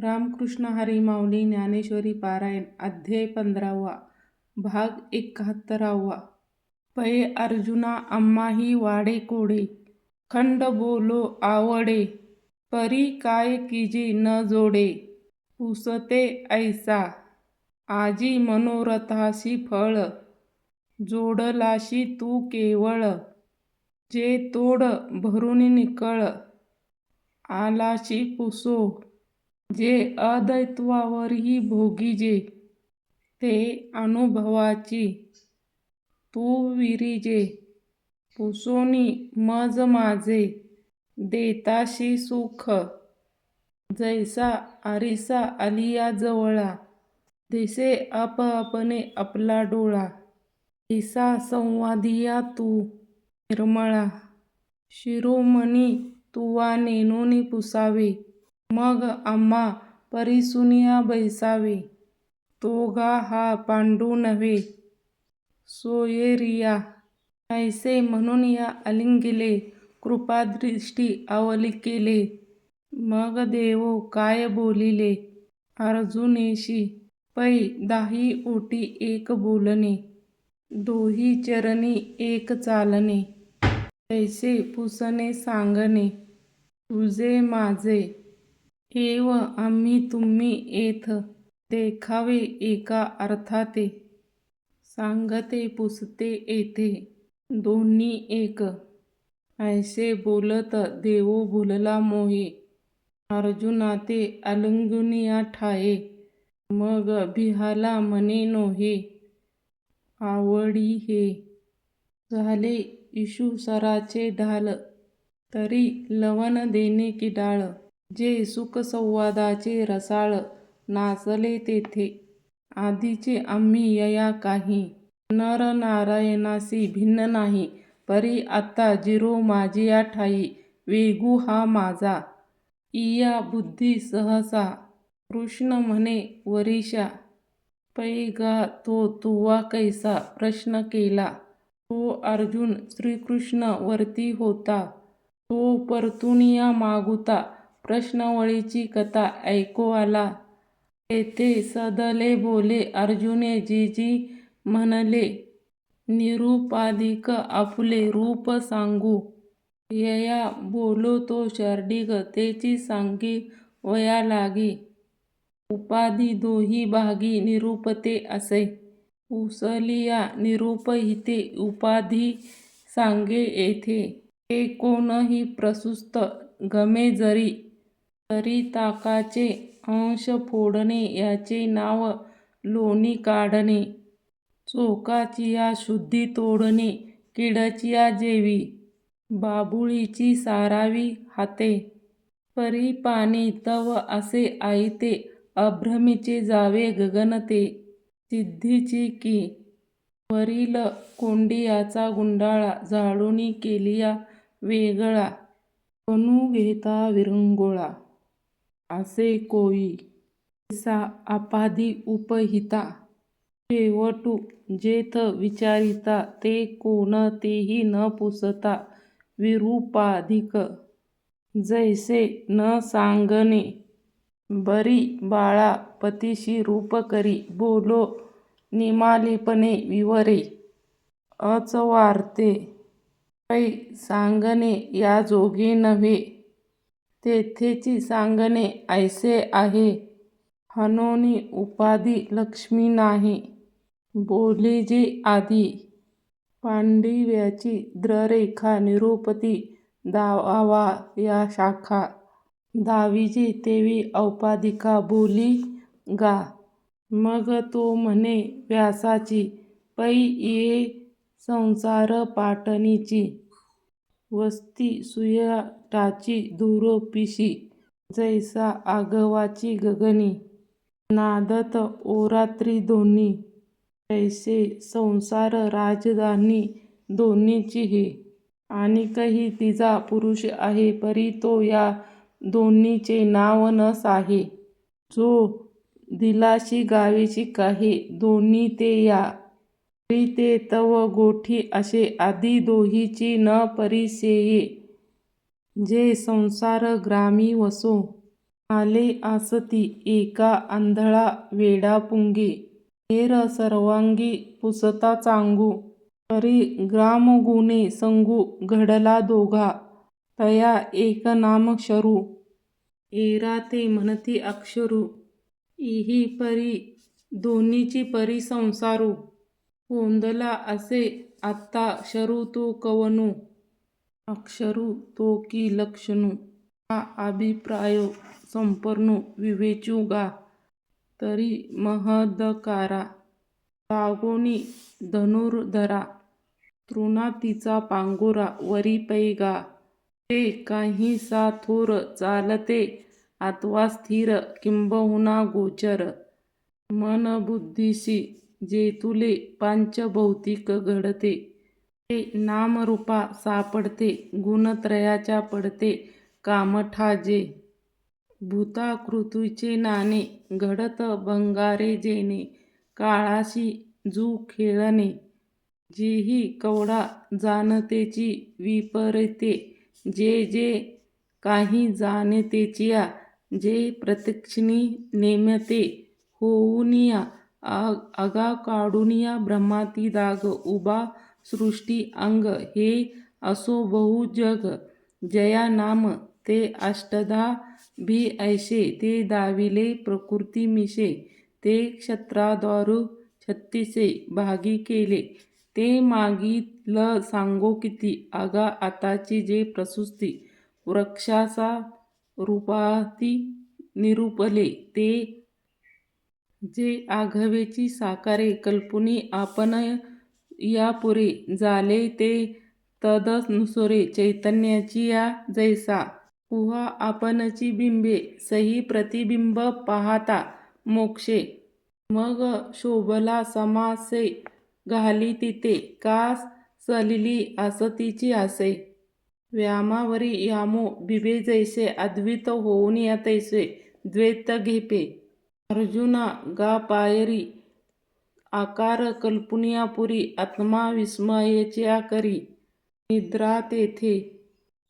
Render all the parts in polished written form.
रामकृष्ण हरी माऊली ज्ञानेश्वरी पारायण अध्याय 15वा भाग 71वा. पै अर्जुना आम्हाही वाडे कोडे, खंड बोलो आवडे. परी काय कीजे न जोडे, पुसते ऐसा. आजी मनोरथाशी फळ, जोडलाशी तू केवळ. जे तोड भरून निकळ, आलाशी पुसो. जे अद्वैतावरही भोगीजे, ते अनुभवाची तू विरिजे. पुसोनी मज माझे, देताशी सुख. जैसा आरिसा आलिया जवळा, दिसे आपआपणे आपला डोळा. ऐसा संवादिया तू निर्मळा, शिरोमणी तुवा नेणून पुसावे. मग आम्हा परिसुनिया बैसावे, तोगा हा पांडू नव्हे सोयरिया. ऐसे म्हणून या आलिंगिले, कृपादृष्टी अवलिकेले. मग देव काय बोलिले अर्जुनेशी, पै दाही ओटी एक बोलणे. दोही चरणी एक चालणे, तैसे पुसणे सांगणे. तुझे माझे एव आम्ही तुम्ही येथ, देखावे एका अर्थाते. सांगते पुसते येथे, दोन्ही एक. ऐसे बोलत देव भुलला मोहे, अर्जुना ते आलिंगुनिया ठाये. मग बिहाला म्हणे नोहे, आवडी हे. झाले इशुसराचे ढाल, तरी लवण देणे की डाळ. जे सुखसंवादाचे रसाळ, नाचले तेथे. आधीचे आम्ही यया काही, नर नारायणासी भिन्न नाही. परी आता जिरो माझिया ठायी, वेगू हा माझा. इया बुद्धी सहसा, कृष्ण म्हणे वरीशा. पै गा तो तुवा कैसा, प्रश्न केला. तो अर्जुन श्रीकृष्ण वरती होता, तो परतुनिया मागुता. प्रश्नावळीची कथा ऐको आला, तेथे सदले बोले अर्जुने जी म्हणले. निरुपाधिक आपुले रूप सांगू, यया बोलो तो शार्दूल. तेची सांगी वया लागी, उपाधी दोही भागी निरुपते असे. पुसलिया निरुपहिते, उपाधी सांगे येथे. हे कोणही प्रस्तुत गमे जरी, तरी ताकाचे अंश फोडणे. याचे नाव लोणी काढणे. चोकाचिया शुद्धी तोडणे, किडचिया जेवी. बाभुळीची सारावी हाते, परी पाणी तव असे आयते. अभ्रमीचे जावे गगन ते, सिद्धीची की. वरील कोंडियाचा गुंडाळा, झाडूनी केलिया वेगळा. बनू घेता विरंगुळा, असे कोई. ऐसा आपाधी उपहिता, शेवटू जेथ विचारिता. ते कोण तेही न पुसता, विरूपाधिक. जैसे न सांगणे, बरी बाळा पतीशी रूप करी. बोलो निमालेपणे विवरे, अचवार्ते. पै सांगणे याजोगे नव्हे, तेथेची सांगणे ऐसे आहे. हनोनी उपाधी लक्ष्मी नाही, बोले जे आधी. पांडिव्याची द्ररेखा, निरुपती दावा या शाखा. दाविजे तेवी औपाधिका, बोली गा. मग तो म्हणे व्यासाची, पै ये संसार पाटणीची. वस्ती सुयटाची दूर पिशी, जैसा आगवाची गगनी. नादत ओरात्री दोन्ही, तैसे संसार राजधानी दोन्हीची हे. आणिकही तिचा पुरुष आहे, परी तो या दोन्हीचे नाव न साहे. जो दिलाशी गावेची काहे, दोन्ही ते या. परी ते तव गोठी असे, आधी दोहीची न परिसेये. जे संसार ग्रामी वसो, आले आसती एका आंधळा वेडा पुंगे, हेर सर्वांगी पुसता चांगू, तरी ग्रामगुणे संगू घडला दोघा, तया एक नाम शरू, एरा ते म्हणती अक्षरू, इही परी दोन्हीची परी संसारू, कोंदला असे आत्ता शरू तो कवनू, अक्षरू तो की लक्षणू, हा अभिप्रायो संपर्णू विवेचू गा, तरी महदकारा, लागोनी धनुर्धरा, तृणातीचा पांगोरा वरी पैगा, ते काही सा थोर चालते अथवा स्थिर किंबहुना गोचर, मनबुद्धीसी जेतुले पांचभौतिक घडते, ते नामरूपा सापडते गुणत्रयाच्या पडते कामठा जे, भूताकृतीचे नाणे घडत भंगारे जेणे, काळाशी जू खेळणे, जेही कवडा जाणतेची विपरीते, जे जे काही जाणतेचिया, जे प्रत्यक्षिणी नेमते होऊनिया, आगा काढूनिया भ्रमातीदाग उभा सृष्टी अंग, हे असो बहु जग, जया नाम ते अष्टधा भी ऐसे, ते दाविले प्रकृती मिसे, ते क्षत्राद्वारू छत्तीसे भागी केले, ते मागील सांगो किती, आगा आताची जे प्रसूती, वृक्षासा रूपाती निरूपले, ते जे आघवेची साकारे कल्पुनी आपण यापुरे, झाले ते तदनुसारे चैतन्याची या जैसा, उहा आपणची बिंबे सही प्रतिबिंब पाहता मोक्षे, मग शोभला समासे घाली तिथे, का सलिली असतीची असे, व्यामावरी यामो बिबे जैसे अद्वित होऊनिया तैसे द्वैत घेपे, अर्जुना गा पायरी आकार कल्पुनिया पुरी, आत्मा विस्मयाच्या करी, निद्रा तेथे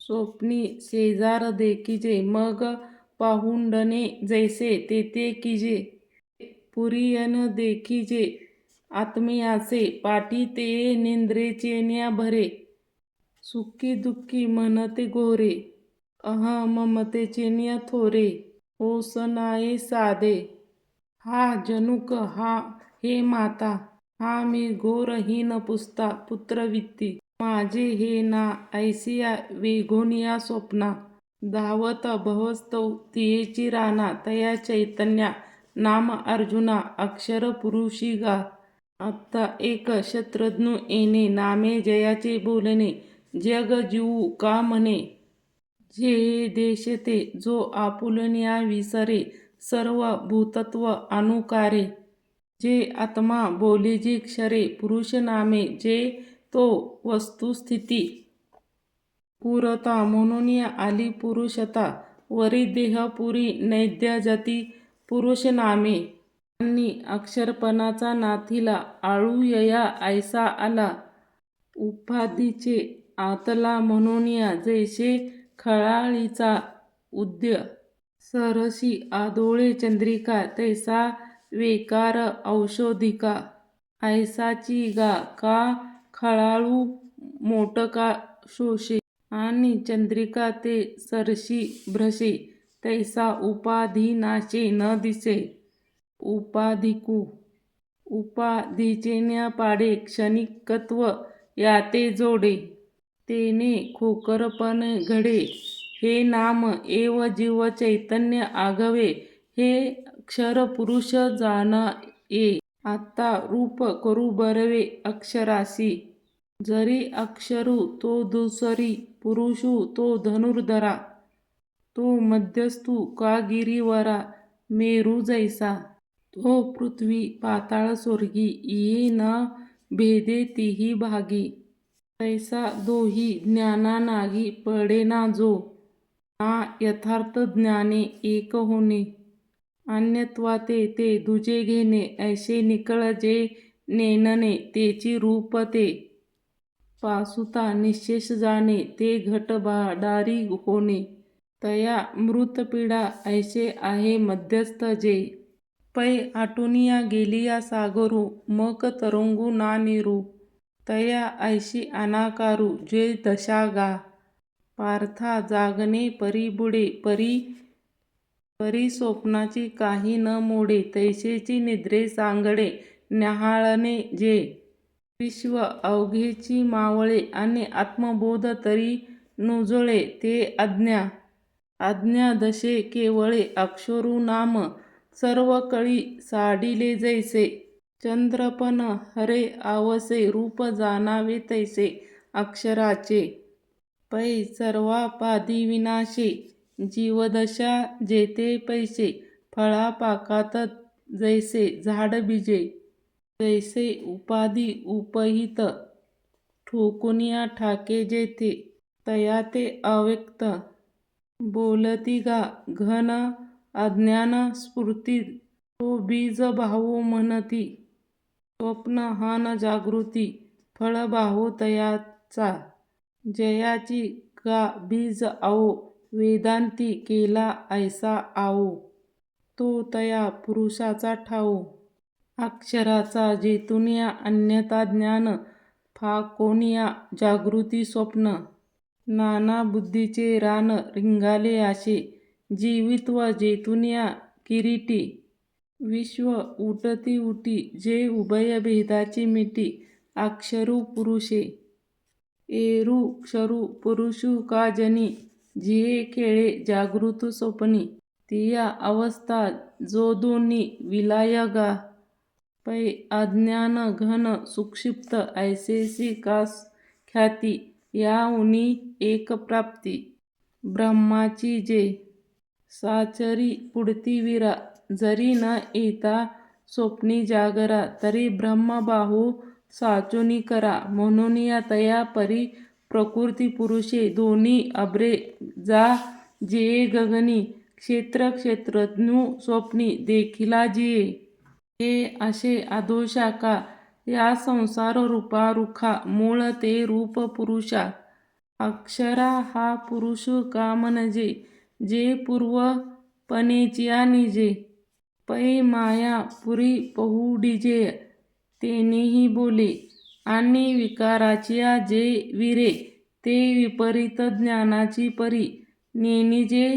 स्वप्नी शेजार देखिजे, मग पाहुंडणे जैसे तेथे किजे, पुरीयन देखिजे आत्म्यासे, पाठी ते निद्रेचेन्या भरे, सुखी दुःखी म्हणते घोरे, अहममतेचेन्या थोरे, ओसनाये साधे, हा जनुक हा हे माता, हा मी घोरहीन पुसता पुत्रवित्ती, माझे हे ना ऐसिया वेघोनिया स्वप्ना, धावत भवस्तव तियेची राना, तया चैतन्या नाम अर्जुना अक्षर पुरुषी गा, आत्ता एक शत्रज्ञ येणे नामे जयाचे बोलणे, जग जीवू का म्हणे, जे देश ते जो आपुलनिया विसरे, सर्व भूतत्व अनुकारे, जे आत्मा बोलिजे क्षरे, पुरुष नामे जे तो वस्तुस्थिती, पुरता म्हणून आली पुरुषता, वरी देह पुरी नैद्य जती पुरुष नामे, आणि अक्षरपणाचा नाथीला आळू यया ऐसा आला, उपाधीचे आतला म्हणून जैसे खळाळीचा उदय, सरसी आदोळे चंद्रिका, तैसा वेकार औषधिका, ऐसाची गा का खळाळू मोटका शोषे, आणि चंद्रिका ते सरसी भ्रसे, तैसा उपाधिनाशे न दिसे, उपाधिकू उपाधीचेन्या पाडे, क्षणिकत्व याते जोडे, तेने खोकरपण घडे, हे नाम एव जीव चैतन्य आघवे, हे क्षर पुरुष जाणये, आत्ता रूप करू बरवे अक्षरासी, जरी अक्षरू तो दुसरी, पुरुषू तो धनुर्धरा, तो मध्यस्थू का गिरीवरा, मेरू जैसा, तो पृथ्वी पाताळ स्वर्गी, इये न भेदे तिही भागी, तैसा दोही ज्ञाना नागी पडेना जो, ना यथार्थ ज्ञाने एक होणे, अन्यत्वाते ते दुजे घेणे, ऐसे निकळ जे नेनने, तेची रूप ते पासुता निशेष जाणे, ते घट भाडारी होणे, तया मृतपीडा ऐसे आहे मध्यस्थ जे. पै आटुनिया गेलिया सागरू मक तरंगू ना नीरू. तया ऐशी अनाकारू जे दशा गा. पार्था जागणे परी बुडे परी परी स्वप्नाची काही न मोडे तैसेची निद्रे सांगडे न्याहाळणे जे. विश्व अवघेची मावळे आणि आत्मबोध तरी नुजळे ते आज्ञा. आज्ञा दशे केवळे अक्षरू नाम सर्व कळी साडिले जैसे. चंद्रपण हरे आवसे रूप जाणावे तैसे अक्षराचे. पै सर्वापाधी विनाशे जीवदशा जेते पैसे फळापाकात जैसे झाड बीजे. जैसे उपाधी उपहित ठोकुनिया ठाके जेथे तया ते अव्यक्त. बोलती गा घन अज्ञान स्फुरती तो बीज भावो म्हणती. स्वप्न हान जागृती फळ भावो तयाचा. जयाची गा बीज आओ वेदांती केला ऐसा आओ. तो तया पुरुषाचा ठावो. अक्षराचा जेथुनिया अन्यथा ज्ञान फाकोनिया जागृती स्वप्न. नाना बुद्धीचे रान रिंगाले आशे जीवित्व जेथुनिया किरीटी. विश्व उठती उठी जे उभय भेदाची मिटी अक्षरू पुरुषे. एरू क्षरू पुरुषू का जनी जिये खेळे जागृत स्वप्नी. तिया अवस्था जो दोन्ही विलाय गा. पै अज्ञान घन सुक्षिप्त ऐसेसी का ख्याती याउनी एक प्राप्ती. ब्रह्माची जे. साचरी पुढती वीरा जरी न येता स्वप्नी जागरा तरी ब्रह्म बाहू साचुनी करा. म्हणून या तया परी प्रकृती पुरुषे दोन्ही अभ्रे जा जिये गगनी क्षेत्र क्षेत्रज्ञू स्वप्नी देखिला जिये. हे असे अधोशाखा या संसार रूपा रुखा मूळ ते रूप पुरुषा. अक्षरा हा पुरुष का म्हणजे जे पूर्वपणेच्या निजे. पै माया पुरी पहुडीजेय तेनेही बोले आणि विकाराचिया जे विरे ते विपरीत ज्ञानाची परी नेनिजे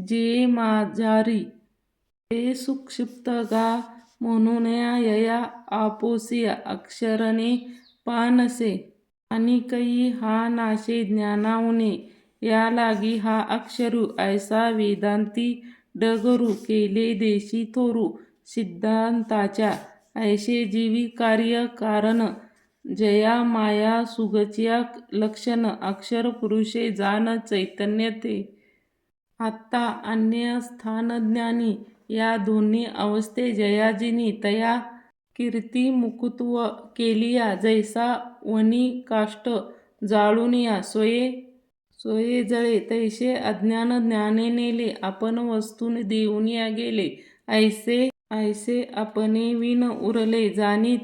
जिये माझारी. ते सुक्षिप्त गा म्हणून यया आपोसिया अक्षरने पानसे. आणि कै हा नाशे ज्ञानाउने या लागी हा अक्षरू ऐसा वेदांती डगरू केले देशी थोरू सिद्धांताच्या. ऐसे जीवी कार्य कारण जया माया सुगचिया लक्षण अक्षर पुरुषे जाण चैतन्य ते. आत्ता अन्य स्थानज्ञानी या दोन्ही अवस्थे जयाजिनी तया कीर्ती मुकुत्व केलिया जैसा वनी काष्ट जाळुनिया सोये जळे तैसे अज्ञान ज्ञाने नेले आपण वस्तून देऊनिया गेले. ऐसे आपणे विन उरले जाणी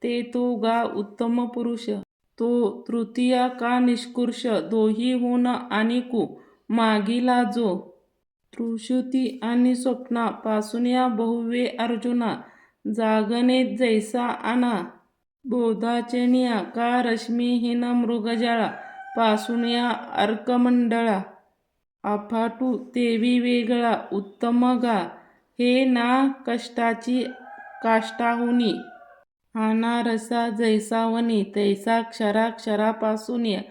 ते तो गा उत्तम पुरुष. तो तृतीया का निष्कृष दोहीहून आणिकू मागिला जो. तृषुती आणि स्वप्ना पासूनिया बहुवे अर्जुना जागणे जैसा आणा. बोधाचनिया का रश्मीहीन मृगजळा पासूनिया अर्कमंडळा. अफाटू तेवी वेगळा उत्तम गा हे ना कष्टाची काष्टाहुनी. आणा रसा जैसा वनी तैसा क्षराक्षरापासूनिया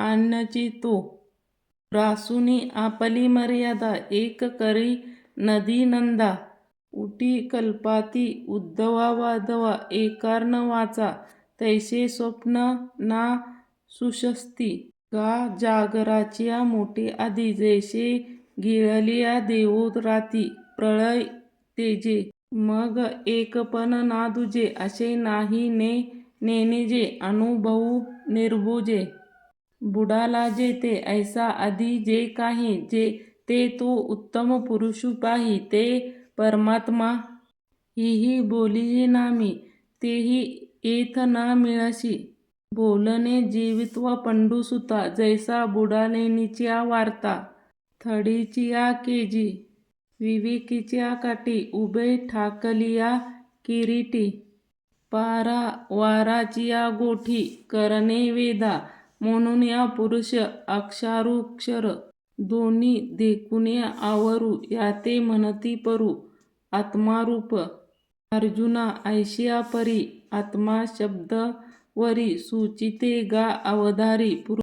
आणची तो. ग्रासूनी आपली मर्यादा एक करी नदी नंदा. उटी कल्पाती उद्धवा वाधवा एकार्न वाचा तैसे स्वप्न ना सुषस्ती. गा जागराचिया मोठे आधी जैसे गिळलिया देवो राती प्रळय तेजे. मग एकपण ना दुजे असे नाही नेनेजे अनुभवू निर्बुजे. बुडाला जेथे ऐसा आधी जे काही ते तो उत्तम पुरुषू पाही ते परमात्मा. हिही बोलिये नामी तेही येथ न मिळसी. बोलणे जीवित्व पंडू सुता जैसा बुडालेनीच्या वार्ता. थडीचिया केजी विवेकीच्या काठी उभे ठाकलिया किरीटी वाराचिया गोठी करणे वेदा म्हणून या पुरुष अक्षारूक्षर दोन्ही देखुने आवरू याते म्हणती परू आत्मारूप अर्जुना ऐशिया परी आत्मा शब्दवरी सूचिते गा अवधारी